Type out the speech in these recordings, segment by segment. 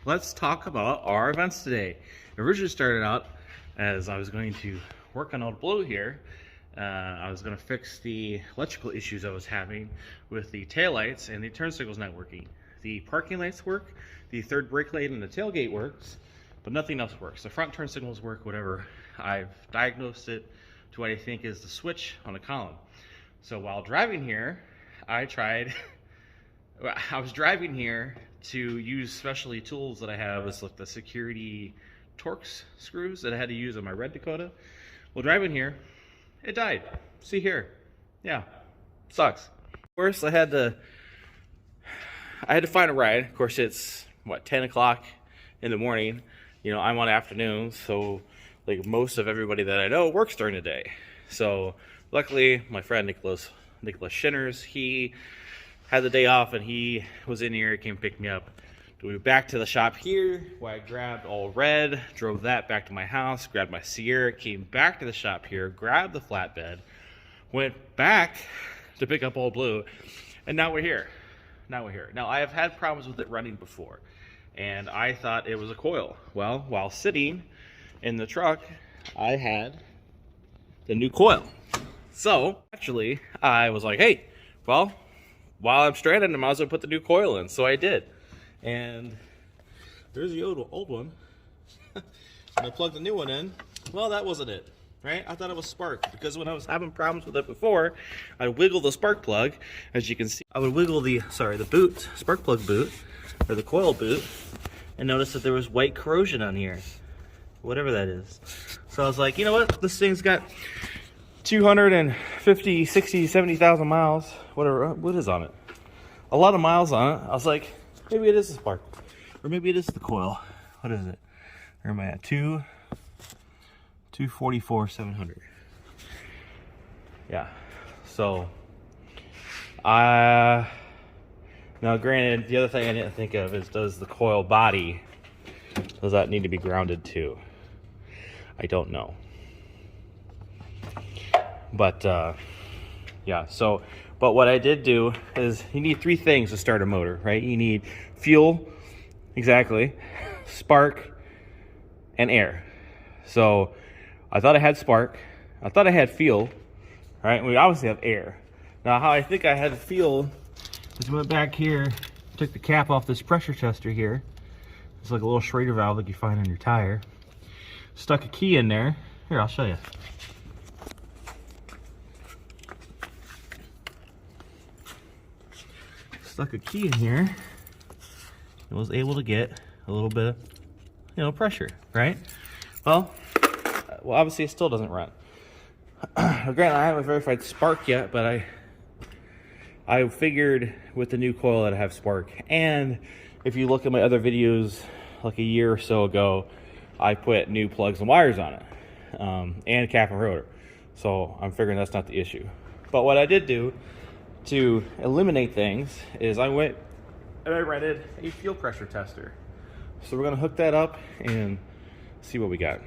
let's talk about our events today. It originally started out as I was going to work on Old Blue here. I was going to fix the electrical issues I was having with the taillights and the turn signals not working. The parking lights work, the third brake light and the tailgate works, but nothing else works. The front turn signals work, whatever. I've diagnosed it to what I think is the switch on the column. So while driving here, I was driving here to use specialty tools that I have. It's like the security Torx screws that I had to use on my Red Dakota. Well, driving here, it died. See here. Yeah, sucks. Of course, I had to find a ride. Of course, it's, what, 10 o'clock in the morning. You know, I'm on afternoons, so like most of everybody that I know works during the day. So luckily, my friend Nicholas Shinners, he had the day off and he was in here, came pick me up. We went back to the shop here where I grabbed all red, drove that back to my house, grabbed my Sierra, came back to the shop here, grabbed the flatbed, went back to pick up Old Blue, and now we're here. Now I have had problems with it running before, and I thought it was a coil. Well, while sitting in the truck, I had the new coil. So actually, I was like, hey, well, while I'm stranded, I might as well put the new coil in. So I did. And there's the old one. And I plugged the new one in. Well, that wasn't it, right? I thought it was spark, because when I was having problems with it before, I'd wiggle the spark plug. As you can see, I would wiggle the boot, spark plug boot, or the coil boot, and notice that there was white corrosion on here, whatever that is. So I was like, you know what? This thing's got 250, 60, 70,000 miles, whatever, what is on it? A lot of miles on it. I was like, maybe it is the spark, or maybe it is the coil. What is it? Where am I at? 244, 700. Yeah. So, now granted, the other thing I didn't think of is, does the coil body, does that need to be grounded too? I don't know. But yeah, so, but what I did do is, you need three things to start a motor, right? You need fuel, exactly, spark, and air. So I thought I had spark, I thought I had fuel, right? We obviously have air. Now how I think I had fuel is, I went back here, took the cap off this pressure tester here. It's like a little Schrader valve like you find on your tire. Stuck a key in there. Here, I'll show you. Stuck a key in here and was able to get a little bit of, pressure, right? Well, obviously it still doesn't run. Granted, I haven't verified spark yet, but I figured with the new coil that I have spark. And if you look at my other videos, like a year or so ago, I put new plugs and wires on it, and cap and rotor. So I'm figuring that's not the issue. But what I did do to eliminate things is I went and I rented a fuel pressure tester. So we're gonna hook that up and see what we got.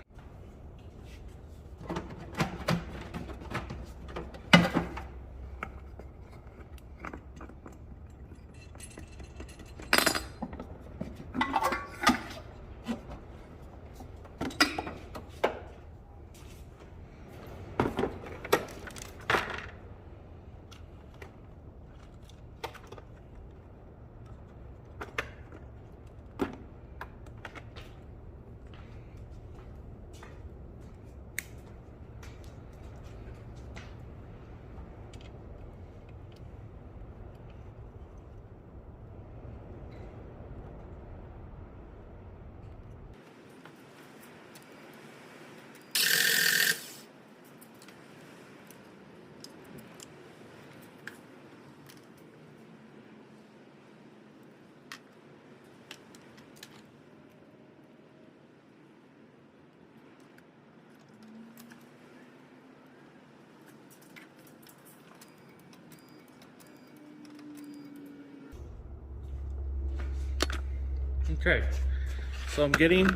Okay, so I'm getting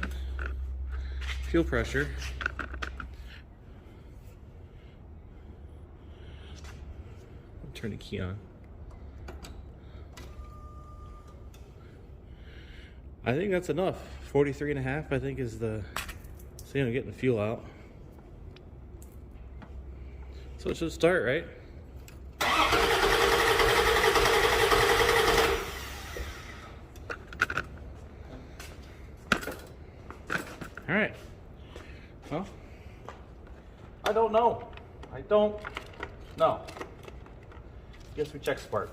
fuel pressure. Turn the key on. I think that's enough. 43.5, I think, is the, so, you know, getting the fuel out. So it should start, right? All right. Well, I don't know. I don't know. Guess we check spark.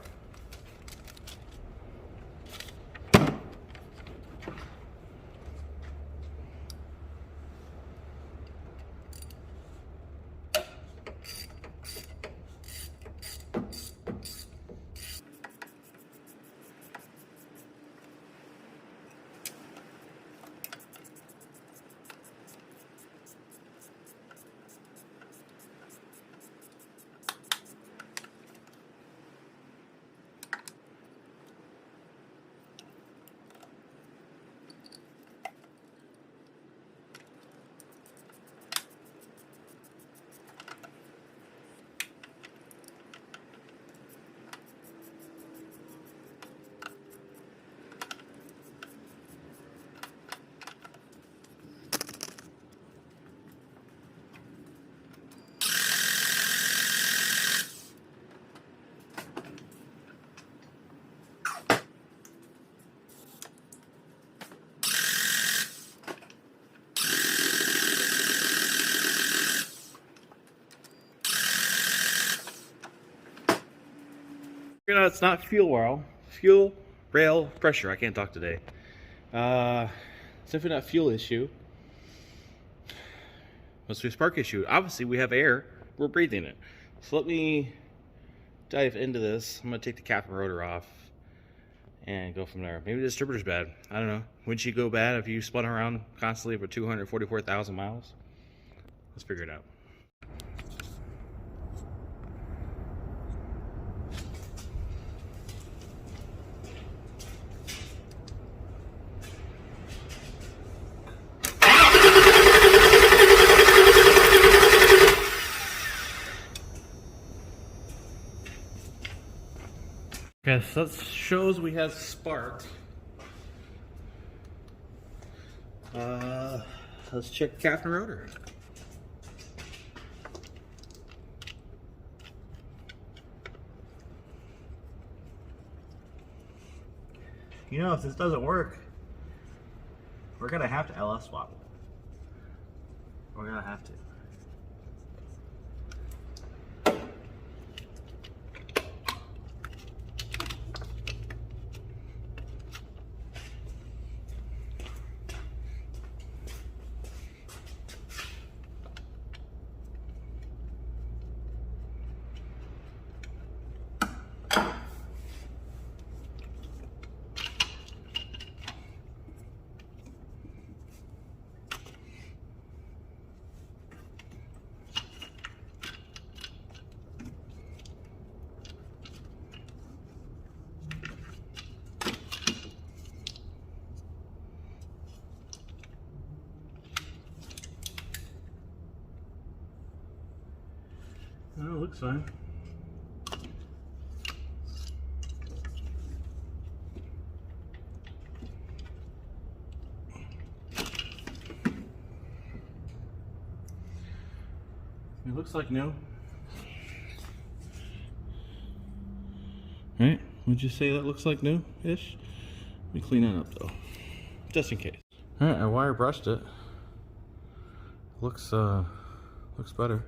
You know, it's not fuel rail pressure. I can't talk today. It's definitely not fuel issue. Must be a spark issue. Obviously, we have air. We're breathing it. So let me dive into this. I'm gonna take the cap and rotor off and go from there. Maybe the distributor's bad. I don't know. Would she go bad if you spun around constantly for 244,000 miles? Let's figure it out. Okay, so that shows we have spark. Let's check cap and rotor. You know, if this doesn't work, we're gonna have to LF swap it. We're gonna have to. Oh, it looks fine. It looks like new. Right? Would you say that looks like new-ish? Let me clean that up though, just in case. All right, I wire brushed it. Looks better.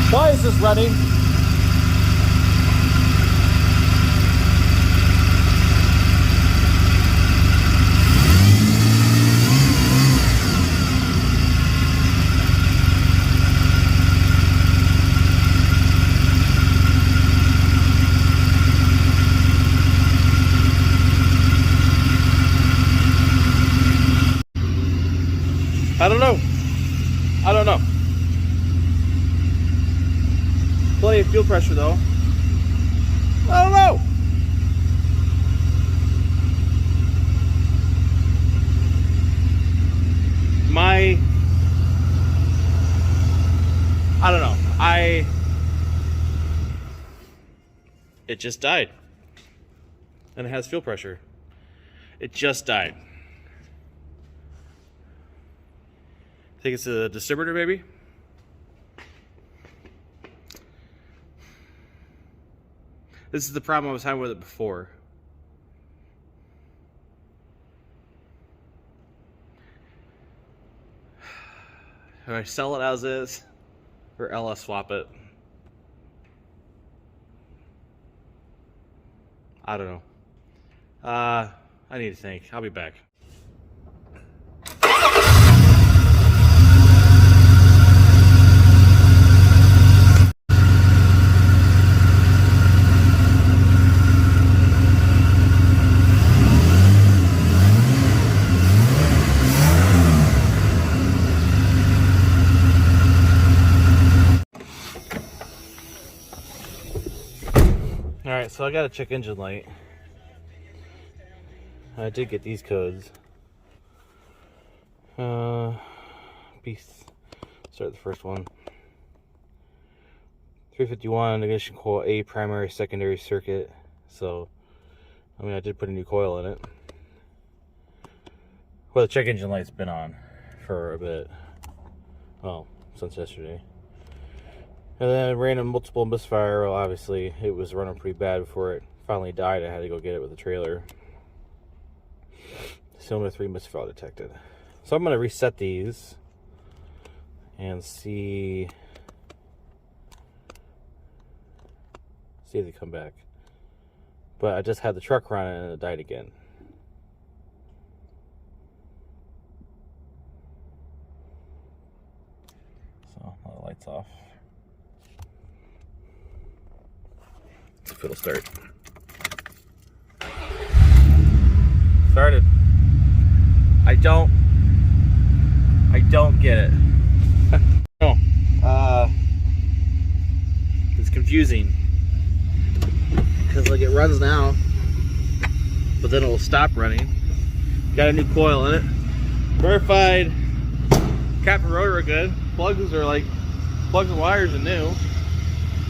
Why is this running? I don't know. plenty of fuel pressure though. I don't know. I don't know. It just died. And it has fuel pressure. It just died. Think it's a distributor, maybe? This is the problem I was having with it before. Do I sell it as is or LS swap it? I don't know. I need to think. I'll be back. Alright, so I got a check engine light. I did get these codes. Start the first one. 351 ignition coil A primary secondary circuit. So, I mean, I did put a new coil in it. Well, the check engine light's been on for a bit. Well, since yesterday. And then I ran a multiple misfire. Well, obviously, it was running pretty bad before it finally died. I had to go get it with a trailer. Cylinder 3 misfire detected. So I'm going to reset these and see if they come back. But I just had the truck running and it died again. So now the light's off. Let's see if it'll start. Started. I don't get it. No. It's confusing. Because like it runs now, but then it will stop running. Got a new coil in it. Verified cap and rotor are good. Plugs and wires are new.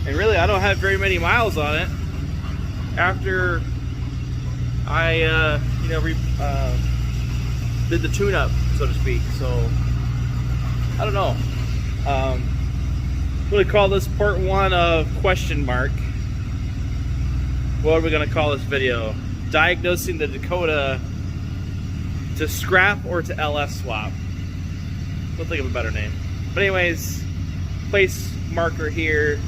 And really I don't have very many miles on it after I did the tune-up, so to speak. So I don't know. I'm gonna call this part 1 of question mark. What are we gonna call this video? Diagnosing the Dakota to scrap or to LS swap. We'll think of a better name. But anyways, place marker here.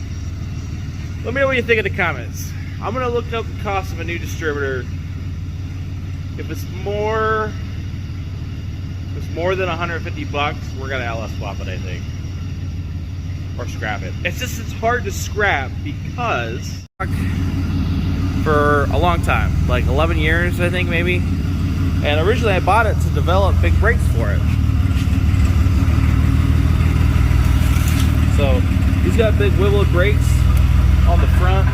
Let me know what you think in the comments. I'm gonna look up the cost of a new distributor. If it's more than 150 bucks, we're gonna LS swap it, I think, or scrap it. It's hard to scrap because for a long time, like 11 years, I think maybe. And originally I bought it to develop big brakes for it. So he's got big wivel brakes on the front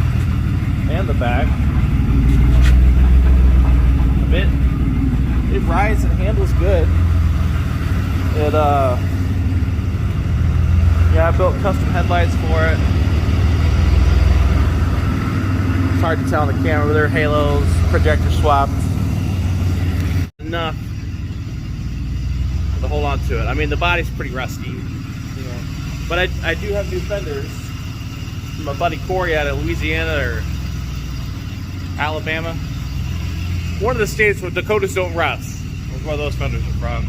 and the back. It rides and handles good. Yeah, I built custom headlights for it. It's hard to tell on the camera, but they're halos, projector swapped. Enough to hold on to it. I mean, the body's pretty rusty, you know. But I do have new fenders from my buddy Corey out of Louisiana or Alabama. One of the states where Dakotas don't rust. That's where those fenders are from.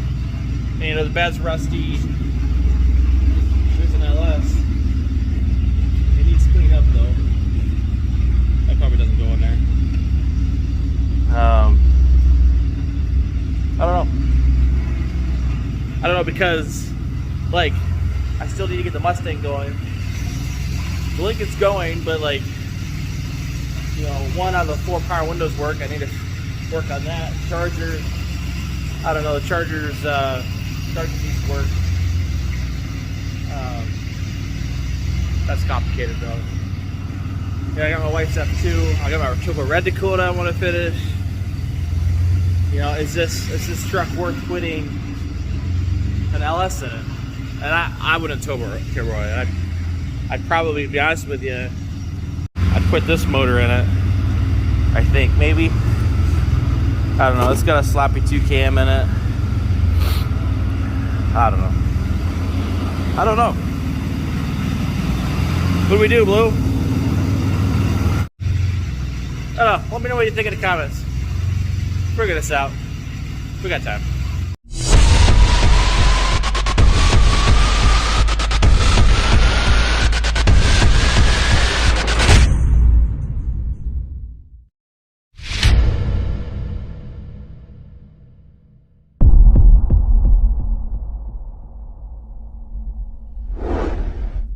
And, you know, the bad's rusty. There's an LS. It needs cleaning up though. That probably doesn't go in there. I don't know because, like, I still need to get the Mustang going. The Lincoln's going, but like, you know, 1 out of the 4 power windows work. I need to work on that. Charger, I don't know, the charger's charger needs to work. That's complicated though. Yeah, I got my white stuff too. I got my turbo red Dakota I want to finish. You know, is this truck worth quitting an LS in it? And I wouldn't turbo it. I'd probably, to be honest with you, I'd put this motor in it. I think maybe. I don't know. It's got a sloppy 2 cam in it. I don't know. What do we do, Blue? I don't know. Let me know what you think in the comments. Figure this out. We got time.